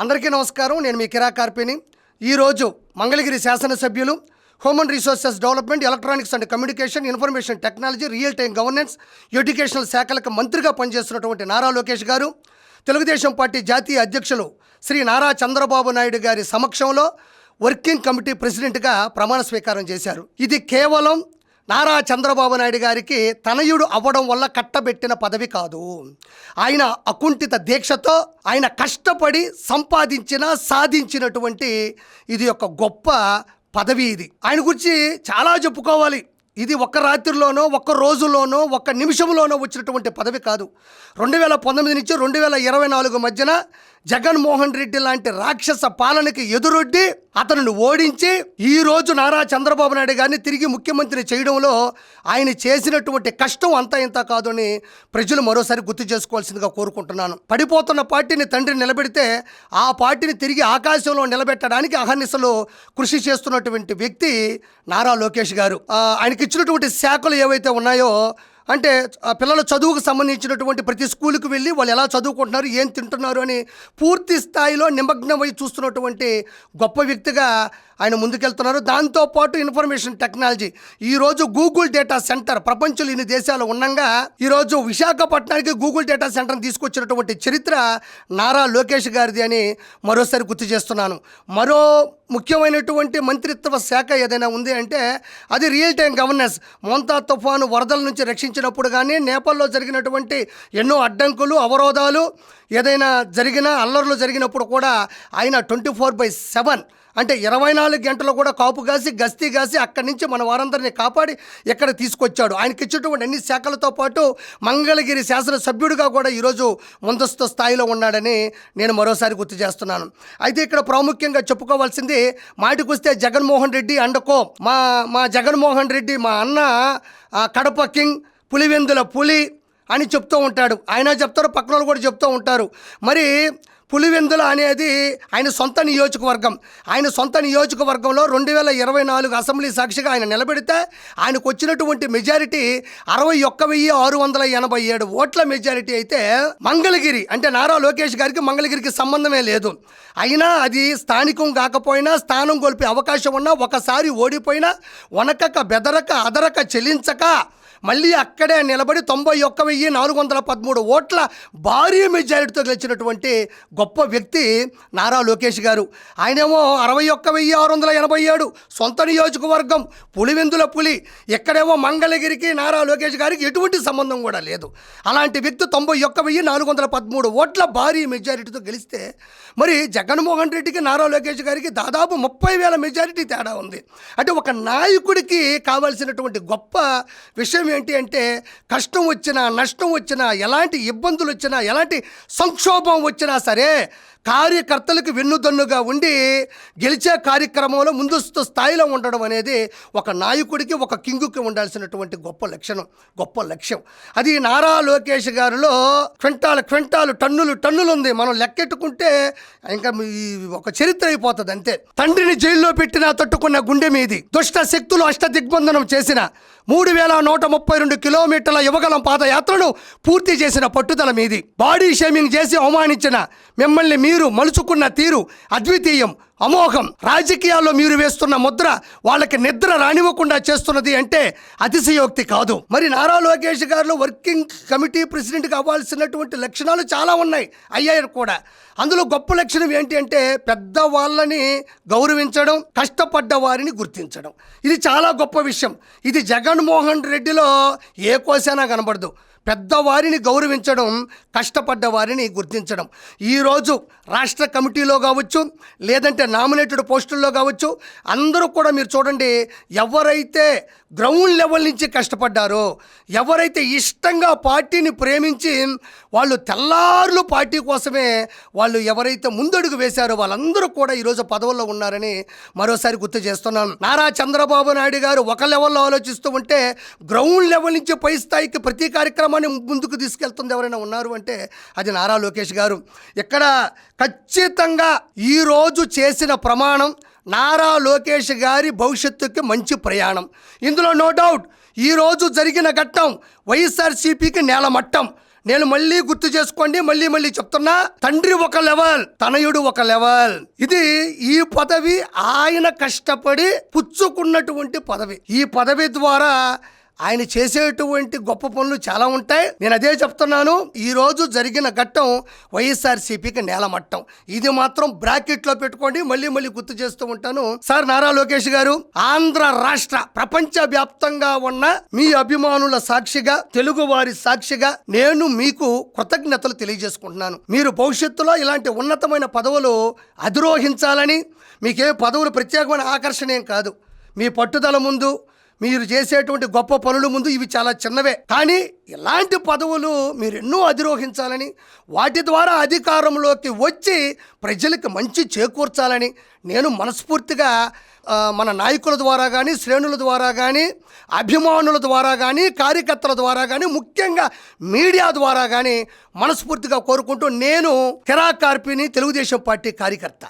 అందరికీ నమస్కారం. నేను మీ కిరా కార్పిని. ఈరోజు మంగళగిరి శాసనసభ్యులు human resources development, electronics and communication, information technology, real time governance, educational శాఖలకు మంత్రిగా పనిచేస్తున్నటువంటి నారా లోకేష్ గారు తెలుగుదేశం పార్టీ జాతీయ అధ్యక్షులు శ్రీ నారా చంద్రబాబు నాయుడు గారి సమక్షంలో వర్కింగ్ కమిటీ ప్రెసిడెంట్గా ప్రమాణ స్వీకారం చేశారు. ఇది కేవలం నారా చంద్రబాబు నాయుడు గారికి తనయుడు అవ్వడం వల్ల కట్టబెట్టిన పదవి కాదు. ఆయన అకుంఠిత దీక్షతో ఆయన కష్టపడి సాధించినటువంటి ఇది ఒక గొప్ప పదవి. ఇది ఆయన గురించి చాలా చెప్పుకోవాలి. ఇది ఒక్క రాత్రిలోనో, ఒక్క రోజులోనో, ఒక్క నిమిషంలోనో వచ్చినటువంటి పదవి కాదు. 2019 నుంచి 2024 మధ్యన జగన్మోహన్ రెడ్డి లాంటి రాక్షస పాలనకి ఎదురొడ్డి అతను ఓడించి ఈరోజు నారా చంద్రబాబు నాయుడు గారిని తిరిగి ముఖ్యమంత్రిని చేయడంలో ఆయన చేసినటువంటి కష్టం అంతా ఇంత కాదు అని ప్రజలు మరోసారి గుర్తు చేసుకోవాల్సిందిగా కోరుకుంటున్నాను. పడిపోతున్న పార్టీని తండ్రి నిలబెడితే ఆ పార్టీని తిరిగి ఆకాశంలో నిలబెట్టడానికి అహర్నిశలు కృషి చేస్తున్నటువంటి వ్యక్తి నారా లోకేష్ గారు. ఆయనకి ఇచ్చినటువంటి శాఖలు ఏవైతే ఉన్నాయో, అంటే పిల్లల చదువుకు సంబంధించినటువంటి ప్రతి స్కూల్కి వెళ్ళి వాళ్ళు ఎలా చదువుకుంటున్నారు, ఏం తింటున్నారు అని పూర్తి స్థాయిలో నిమగ్నమై చూస్తున్నటువంటి గొప్ప వ్యక్తిగా ఆయన ముందుకెళ్తున్నారు. దాంతోపాటు ఇన్ఫర్మేషన్ టెక్నాలజీ, ఈరోజు గూగుల్ డేటా సెంటర్ ప్రపంచంలో ఇన్ని దేశాలు ఉండగా ఈరోజు విశాఖపట్నానికి గూగుల్ డేటా సెంటర్ని తీసుకొచ్చినటువంటి చరిత్ర నారా లోకేష్ గారిది అని మరోసారి గుర్తు చేస్తున్నాను. మరో ముఖ్యమైనటువంటి మంత్రిత్వ శాఖ ఏదైనా ఉంది అంటే అది రియల్ టైం గవర్నెన్స్. మోంతా తుఫాను వరదల నుంచి రక్షించినప్పుడు కానీ, నేపాల్లో జరిగినటువంటి ఎన్నో అడ్డంకులు, అవరోధాలు ఏదైనా జరిగినా, అల్లర్లు జరిగినప్పుడు కూడా ఆయన 24/7 అంటే 24 గంటలు కూడా కాపు కాసి గస్తీ కాసి అక్కడి నుంచి మన వారందరినీ కాపాడి ఇక్కడ తీసుకొచ్చాడు. ఆయనకి ఇచ్చేటువంటి అన్ని శాఖలతో పాటు మంగళగిరి శాసనసభ్యుడిగా కూడా ఈరోజు ముందస్తు స్థాయిలో ఉన్నాడని నేను మరోసారి గుర్తు చేస్తున్నాను. అయితే ఇక్కడ ప్రాముఖ్యంగా చెప్పుకోవాల్సింది, మాటికి వస్తే జగన్మోహన్ రెడ్డి అండకో మా జగన్మోహన్ రెడ్డి మా అన్న కడప కింగ్, పులివెందుల పులి అని చెప్తూ ఉంటాడు. ఆయన చెప్తారు, పక్కన వాళ్ళు కూడా చెప్తూ ఉంటారు. మరి పులివెందుల అనేది ఆయన సొంత నియోజకవర్గం. ఆయన సొంత నియోజకవర్గంలో 2024 అసెంబ్లీ సాక్షిగా ఆయన నిలబెడితే ఆయనకు వచ్చినటువంటి మెజారిటీ 61,687 ఓట్ల మెజారిటీ అయితే మంగళగిరి అంటే నారా లోకేష్ గారికి మంగళగిరికి సంబంధమే లేదు. అయినా అది స్థానికం కాకపోయినా, స్థానం కోల్పే అవకాశం ఉన్నా, ఒకసారి ఓడిపోయినా వనకక బెదరక అదరక చెల్లించక మళ్ళీ అక్కడే నిలబడి 91,413 ఓట్ల భారీ మెజారిటీతో గెలిచినటువంటి గొప్ప వ్యక్తి నారా లోకేష్ గారు. ఆయనేమో 61,687 సొంత నియోజకవర్గం పులివెందుల పులి. ఎక్కడేమో మంగళగిరికి నారా లోకేష్ గారికి ఎటువంటి సంబంధం కూడా లేదు. అలాంటి వ్యక్తి 91,413 ఓట్ల భారీ మెజారిటీతో గెలిస్తే మరి జగన్మోహన్ రెడ్డికి నారా లోకేష్ గారికి దాదాపు 30,000 మెజారిటీ తేడా ఉంది. అంటే ఒక నాయకుడికి కావాల్సినటువంటి గొప్ప విషయం ఏంటి అంటే, కష్టం వచ్చినా, నష్టం వచ్చినా, ఎలాంటి ఇబ్బందులు వచ్చినా, ఎలాంటి సంక్షోభం వచ్చినా సరే కార్యకర్తలకు వెన్నుదన్నుగా ఉండి గెలిచే కార్యక్రమంలో ముందస్తు స్థాయిలో ఉండడం అనేది ఒక నాయకుడికి, ఒక కింగుకి ఉండాల్సినటువంటి గొప్ప లక్ష్యం. అది నారా లోకేష్ గారిలో క్వింటాలు టన్నులు ఉంది. మనం లెక్కెట్టుకుంటే ఇంకా ఒక చరిత్ర అయిపోతుంది అంతే. తండ్రిని జైల్లో పెట్టినా తట్టుకున్న గుండె మీది, దుష్ట శక్తులు అష్టదిగ్బంధనం చేసిన 3,132 కిలోమీటర్ల యువగలం పాదయాత్రను పూర్తి చేసిన పట్టుదల మీది. బాడీ షేమింగ్ చేసి అవమానించిన మిమ్మల్ని మీరు మలుచుకున్న తీరు అద్వితీయం, అమోఘం. రాజకీయాల్లో మీరు వేస్తున్న ముద్ర వాళ్ళకి నిద్ర రానివ్వకుండా చేస్తున్నది అంటే అతిశయోక్తి కాదు. మరి నారా లోకేష్ గారు వర్కింగ్ కమిటీ ప్రెసిడెంట్గా అవ్వాల్సినటువంటి లక్షణాలు చాలా ఉన్నాయి, అయ్యాయి కూడా. అందులో గొప్ప లక్షణం ఏంటి అంటే పెద్దవాళ్ళని గౌరవించడం, కష్టపడ్డ వారిని గుర్తించడం. ఇది చాలా గొప్ప విషయం. ఇది జగన్మోహన్ రెడ్డిలో ఏ కోసైనా కనబడదు. పెద్దవారిని గౌరవించడం, కష్టపడ్డ వారిని గుర్తించడం. ఈరోజు రాష్ట్ర కమిటీలో కావచ్చు, లేదంటే నామినేటెడ్ పోస్టుల్లో కావచ్చు, అందరూ కూడా మీరు చూడండి, ఎవరైతే గ్రౌండ్ లెవెల్ నుంచి కష్టపడ్డారో, ఎవరైతే ఇష్టంగా పార్టీని ప్రేమించి వాళ్ళు తెల్లారులు పార్టీ కోసమే వాళ్ళు ఎవరైతే ముందడుగు వేశారో వాళ్ళందరూ కూడా ఈరోజు పదవుల్లో ఉన్నారని మరోసారి గుర్తు చేస్తున్నాను. నారా చంద్రబాబు నాయుడు గారు ఒక లెవెల్లో ఆలోచిస్తూ ఉంటే గ్రౌండ్ లెవెల్ నుంచి పై స్థాయికి ప్రతి కార్యక్రమాన్ని ముందుకు తీసుకెళ్తుంది ఎవరైనా ఉన్నారు అంటే అది నారా లోకేష్ గారు. ఇక్కడ ఖచ్చితంగా ఈరోజు చేసిన ప్రమాణం నారా లోకేష్ గారి భవిష్యత్తుకి మంచి ప్రయాణం. ఇందులో నో డౌట్. ఈరోజు జరిగిన ఘట్టం వైఎస్ఆర్సీపీకి నేలమట్టం. నేను మళ్ళీ గుర్తు చేసుకోండి, మళ్ళీ చెప్తున్నా, తండ్రి ఒక లెవెల్, తనయుడు ఒక లెవెల్. ఇది ఈ పదవి ఆయన కష్టపడి పుచ్చుకున్నటువంటి పదవి. ఈ పదవి ద్వారా ఆయన చేసేటువంటి గొప్ప పనులు చాలా ఉంటాయి. నేను అదే చెప్తున్నాను, ఈ రోజు జరిగిన ఘట్టం వైఎస్ఆర్సీపీకి నేలమట్టం. ఇది మాత్రం బ్రాకెట్లో పెట్టుకోండి, మళ్ళీ గుర్తు చేస్తూ ఉంటాను. సార్ నారా లోకేష్ గారు, ఆంధ్ర రాష్ట్ర ప్రపంచ వ్యాప్తంగా ఉన్న మీ అభిమానుల సాక్షిగా, తెలుగు వారి సాక్షిగా నేను మీకు కృతజ్ఞతలు తెలియజేసుకుంటున్నాను. మీరు భవిష్యత్తులో ఇలాంటి ఉన్నతమైన పదవులు అధిరోహించాలని, మీకే పదవులు ప్రత్యేకమైన ఆకర్షణ ఏం కాదు. మీ పట్టుదల ముందు, మీరు చేసేటువంటి గొప్ప పనుల ముందు ఇవి చాలా చిన్నవే. కానీ ఇలాంటి పదవులు మీరు ఎన్నో అధిరోహించాలని, వాటి ద్వారా అధికారంలోకి వచ్చి ప్రజలకు మంచి చేకూర్చాలని నేను మనస్ఫూర్తిగా మన నాయకుల ద్వారా కానీ, శ్రేణుల ద్వారా కానీ, అభిమానుల ద్వారా కానీ, కార్యకర్తల ద్వారా కానీ, ముఖ్యంగా మీడియా ద్వారా కానీ మనస్ఫూర్తిగా కోరుకుంటూ, నేను కిరా కార్పిని, తెలుగుదేశం పార్టీ కార్యకర్త.